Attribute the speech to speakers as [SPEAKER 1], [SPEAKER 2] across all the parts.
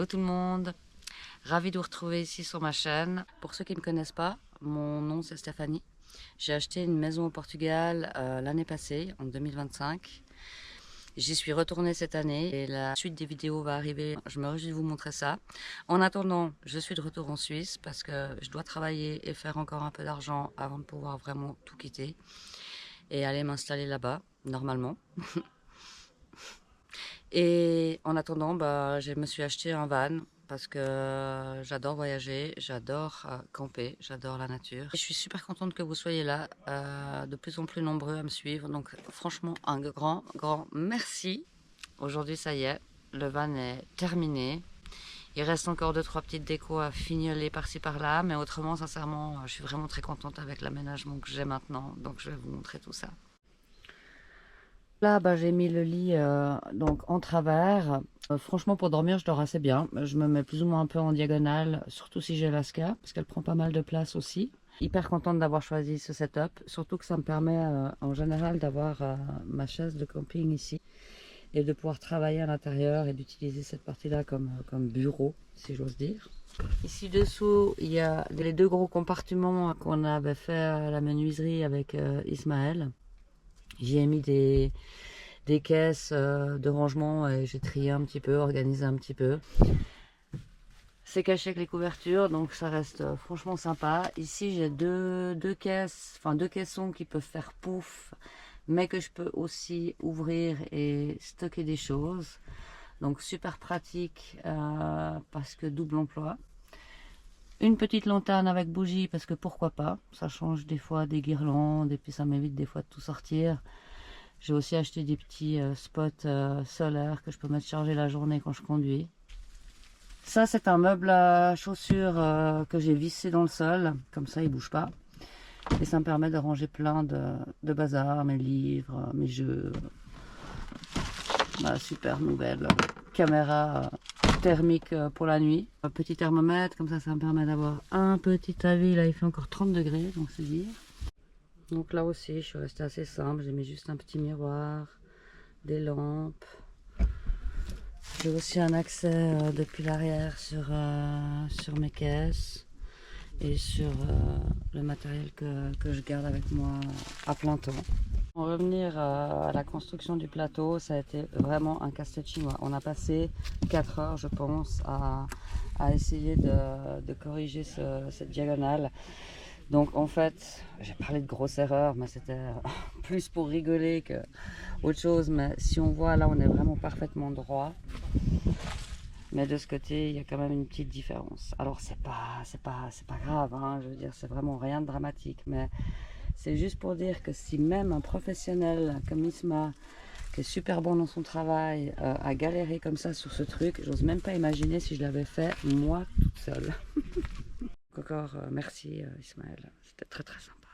[SPEAKER 1] tout le monde, ravi de vous retrouver ici sur ma chaîne. Pour ceux qui ne me connaissent pas, mon nom c'est Stéphanie. J'ai acheté une maison au Portugal l'année passée, en 2025. J'y suis retournée cette année et la suite des vidéos va arriver. Je me réjouis de vous montrer ça. En attendant, je suis de retour en Suisse parce que je dois travailler et faire encore un peu d'argent avant de pouvoir vraiment tout quitter et aller m'installer là-bas, normalement. Et en attendant, je me suis acheté un van parce que j'adore voyager, j'adore camper, j'adore la nature. Et je suis super contente que vous soyez là, de plus en plus nombreux à me suivre. Donc franchement, un grand merci. Aujourd'hui, ça y est, le van est terminé. Il reste encore 2-3 petites décos à fignoler par-ci par-là, mais autrement, sincèrement, je suis vraiment très contente avec l'aménagement que j'ai maintenant. Donc je vais vous montrer tout ça. Là, j'ai mis le lit donc en travers. Franchement, pour dormir, je dors assez bien. Je me mets plus ou moins un peu en diagonale, surtout si j'ai l'Aska, parce qu'elle prend pas mal de place aussi. Hyper contente d'avoir choisi ce setup, surtout que ça me permet en général d'avoir ma chaise de camping ici et de pouvoir travailler à l'intérieur et d'utiliser cette partie-là comme bureau, si j'ose dire. Ici dessous, il y a les deux gros compartiments qu'on avait fait à la menuiserie avec Ismaël. J'y ai mis des caisses de rangement et j'ai trié un petit peu, organisé un petit peu. C'est caché avec les couvertures, donc ça reste franchement sympa. Ici, j'ai deux caissons qui peuvent faire pouf, mais que je peux aussi ouvrir et stocker des choses. Donc super pratique parce que double emploi. Une petite lanterne avec bougie parce que pourquoi pas, ça change des fois des guirlandes et puis ça m'évite des fois de tout sortir. J'ai aussi acheté des petits spots solaires que je peux mettre charger la journée quand je conduis. Ça c'est un meuble à chaussures que j'ai vissé dans le sol, comme ça il bouge pas. Et ça me permet de ranger plein de bazar, mes livres, mes jeux. Ma super nouvelle caméra thermique pour la nuit. Un petit thermomètre, comme ça me permet d'avoir un petit avis. Là il fait encore 30 degrés, donc c'est dire. Donc là aussi je suis restée assez simple, j'ai mis juste un petit miroir, des lampes. J'ai aussi un accès depuis l'arrière sur mes caisses et sur le matériel que je garde avec moi à plein temps. Pour revenir à la construction du plateau, ça a été vraiment un casse-tête chinois. On a passé 4 heures, je pense, à essayer de corriger cette diagonale. Donc en fait, j'ai parlé de grosse erreur, mais c'était plus pour rigoler que autre chose. Mais si on voit là, on est vraiment parfaitement droit. Mais de ce côté, il y a quand même une petite différence. Alors c'est pas grave, hein, je veux dire, c'est vraiment rien de dramatique. Mais c'est juste pour dire que si même un professionnel comme Isma, qui est super bon dans son travail, a galéré comme ça sur ce truc, j'ose même pas imaginer si je l'avais fait moi toute seule. Encore merci Ismaël, c'était très sympa.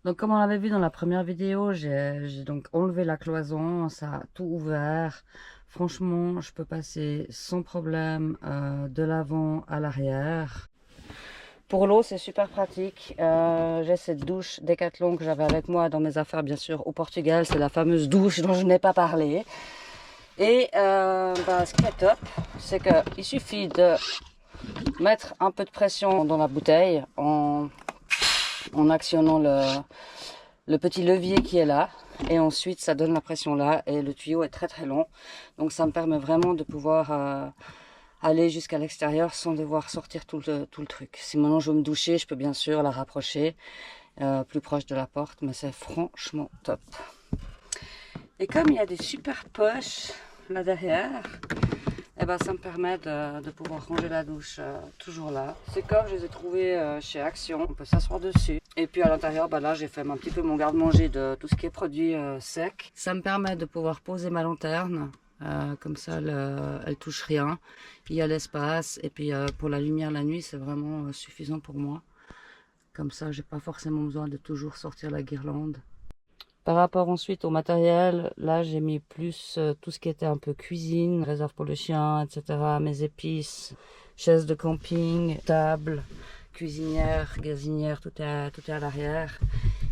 [SPEAKER 1] Donc comme on l'avait vu dans la première vidéo, j'ai donc enlevé la cloison, ça a tout ouvert. Franchement, je peux passer sans problème de l'avant à l'arrière. Pour l'eau, c'est super pratique. J'ai cette douche Decathlon que j'avais avec moi dans mes affaires, bien sûr, au Portugal. C'est la fameuse douche dont je n'ai pas parlé. Et ce qui est top, c'est qu'il suffit de mettre un peu de pression dans la bouteille en actionnant le petit levier qui est là. Et ensuite, ça donne la pression là. Et le tuyau est très long. Donc, ça me permet vraiment de pouvoir aller jusqu'à l'extérieur sans devoir sortir tout le truc. Si maintenant je veux me doucher, je peux bien sûr la rapprocher plus proche de la porte, mais c'est franchement top. Et comme il y a des super poches là derrière, ça me permet de pouvoir ranger la douche toujours là. Ces coffres, je les ai trouvés chez Action, on peut s'asseoir dessus. Et puis à l'intérieur, là j'ai fait un petit peu mon garde-manger de tout ce qui est produit sec. Ça me permet de pouvoir poser ma lanterne. Comme ça elle touche rien, il y a l'espace et puis pour la lumière la nuit c'est vraiment suffisant pour moi, comme ça j'ai pas forcément besoin de toujours sortir la guirlande. Par rapport ensuite au matériel, là j'ai mis plus tout ce qui était un peu cuisine, réserve pour le chien, etc., mes épices, chaise de camping, table, cuisinière, gazinière, tout est à l'arrière.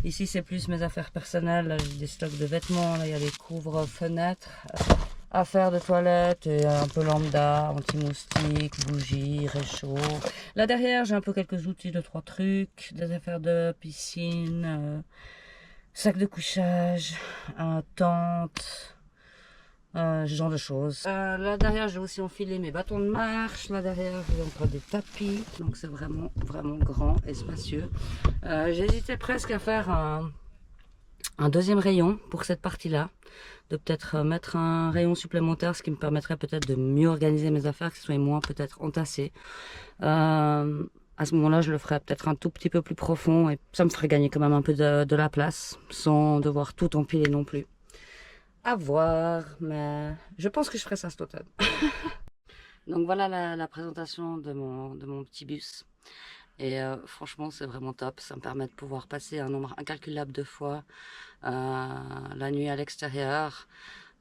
[SPEAKER 1] Ici c'est plus mes affaires personnelles, là j'ai des stocks de vêtements, là il y a des couvre-fenêtres. affaires de toilette et un peu lambda, anti-moustique, bougies, réchaud. Là derrière, j'ai un peu quelques outils de 3 trucs, des affaires de piscine, sac de couchage, tente, ce genre de choses. Là derrière, j'ai aussi enfilé mes bâtons de marche. Là derrière, j'ai encore des tapis. Donc c'est vraiment, vraiment grand et spacieux. J'hésitais presque à faire un deuxième rayon pour cette partie-là. De peut-être mettre un rayon supplémentaire, ce qui me permettrait peut-être de mieux organiser mes affaires, que ce soit moins peut-être entassé. À ce moment-là, je le ferais peut-être un tout petit peu plus profond et ça me ferait gagner quand même un peu de la place sans devoir tout empiler non plus. À voir, mais je pense que je ferai ça cet automne. Donc voilà la présentation de mon petit bus. Et franchement, c'est vraiment top. Ça me permet de pouvoir passer un nombre incalculable de fois la nuit à l'extérieur.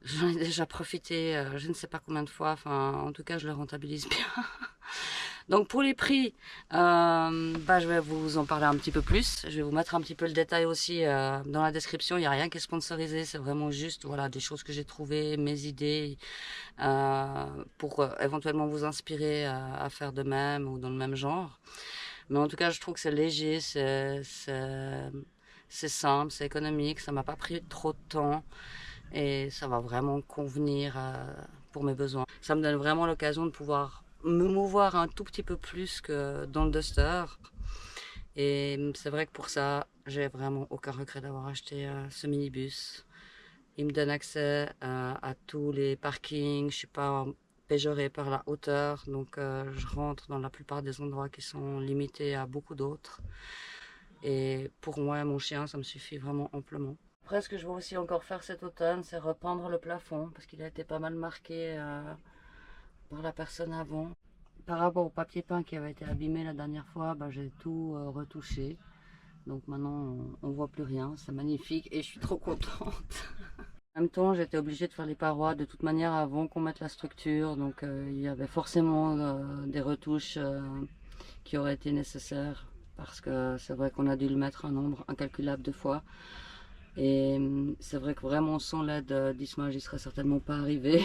[SPEAKER 1] J'en ai déjà profité je ne sais pas combien de fois. Enfin, en tout cas, je le rentabilise bien. Donc pour les prix, je vais vous en parler un petit peu plus. Je vais vous mettre un petit peu le détail aussi dans la description. Il n'y a rien qui est sponsorisé. C'est vraiment juste voilà, des choses que j'ai trouvées, mes idées, pour éventuellement vous inspirer à faire de même ou dans le même genre. Mais en tout cas, je trouve que c'est léger, c'est simple, c'est économique, ça m'a pas pris trop de temps et ça va vraiment convenir pour mes besoins. Ça me donne vraiment l'occasion de pouvoir me mouvoir un tout petit peu plus que dans le Duster. Et c'est vrai que pour ça, j'ai vraiment aucun regret d'avoir acheté ce minibus. Il me donne accès à tous les parkings, je suis pas péjorée par la hauteur, donc je rentre dans la plupart des endroits qui sont limités à beaucoup d'autres. Et pour moi et mon chien, ça me suffit vraiment amplement. Après, ce que je vais aussi encore faire cet automne, c'est repeindre le plafond, parce qu'il a été pas mal marqué par la personne avant. Par rapport au papier peint qui avait été abîmé la dernière fois, j'ai tout retouché. Donc maintenant, on voit plus rien, c'est magnifique et je suis trop contente. En même temps, j'étais obligée de faire les parois de toute manière avant qu'on mette la structure, donc il y avait forcément des retouches qui auraient été nécessaires parce que c'est vrai qu'on a dû le mettre un nombre incalculable de fois. Et c'est vrai que vraiment sans l'aide d'Isma, j'y serais certainement pas arrivée.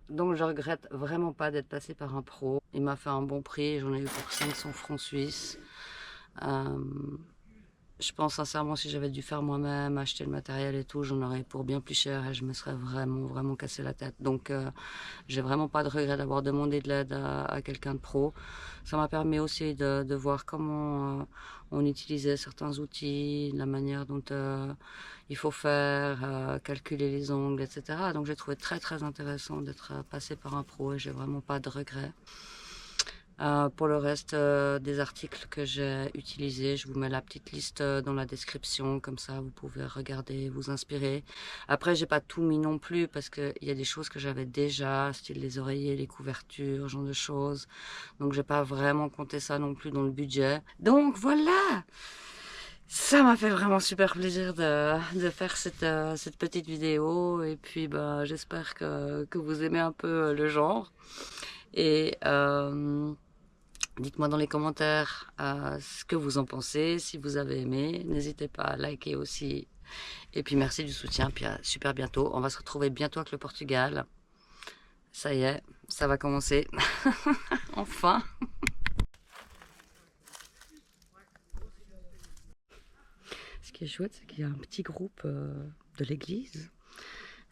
[SPEAKER 1] Donc je regrette vraiment pas d'être passée par un pro. Il m'a fait un bon prix, j'en ai eu pour 500 francs suisses. Je pense sincèrement si j'avais dû faire moi-même, acheter le matériel et tout, j'en aurais pour bien plus cher et je me serais vraiment cassé la tête. Donc j'ai vraiment pas de regret d'avoir demandé de l'aide à quelqu'un de pro. Ça m'a permis aussi de voir comment on utilisait certains outils, la manière dont il faut faire, calculer les angles, etc. Donc j'ai trouvé très intéressant d'être passé par un pro et j'ai vraiment pas de regret. Pour le reste des articles que j'ai utilisés, je vous mets la petite liste dans la description, comme ça vous pouvez regarder, vous inspirer. Après, j'ai pas tout mis non plus parce qu'il y a des choses que j'avais déjà, style les oreillers, les couvertures, ce genre de choses. Donc j'ai pas vraiment compté ça non plus dans le budget. Donc voilà! Ça m'a fait vraiment super plaisir de faire cette petite vidéo et puis j'espère que vous aimez un peu le genre. Et dites-moi dans les commentaires ce que vous en pensez, si vous avez aimé. N'hésitez pas à liker aussi. Et puis merci du soutien, puis à super bientôt. On va se retrouver bientôt avec le Portugal. Ça y est, ça va commencer. Enfin. Ce qui est chouette, c'est qu'il y a un petit groupe de l'église.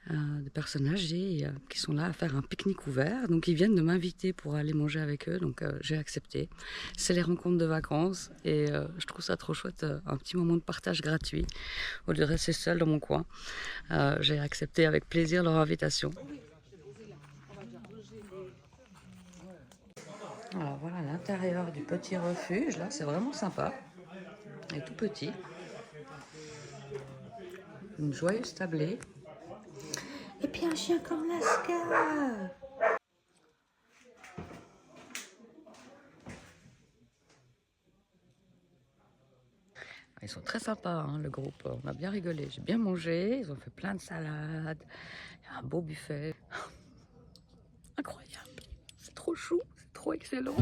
[SPEAKER 1] De personnes âgées qui sont là à faire un pique-nique ouvert. Donc ils viennent de m'inviter pour aller manger avec eux, donc j'ai accepté. C'est les rencontres de vacances et je trouve ça trop chouette, un petit moment de partage gratuit. Au lieu de rester seule dans mon coin, j'ai accepté avec plaisir leur invitation. Alors voilà l'intérieur du petit refuge, là c'est vraiment sympa. Il est tout petit. Une joyeuse tablée. Et puis un chien comme Lascar. Ils sont très sympas, hein, le groupe. On a bien rigolé. J'ai bien mangé. Ils ont fait plein de salades. Il y a un beau buffet. Incroyable. C'est trop chou. C'est trop excellent.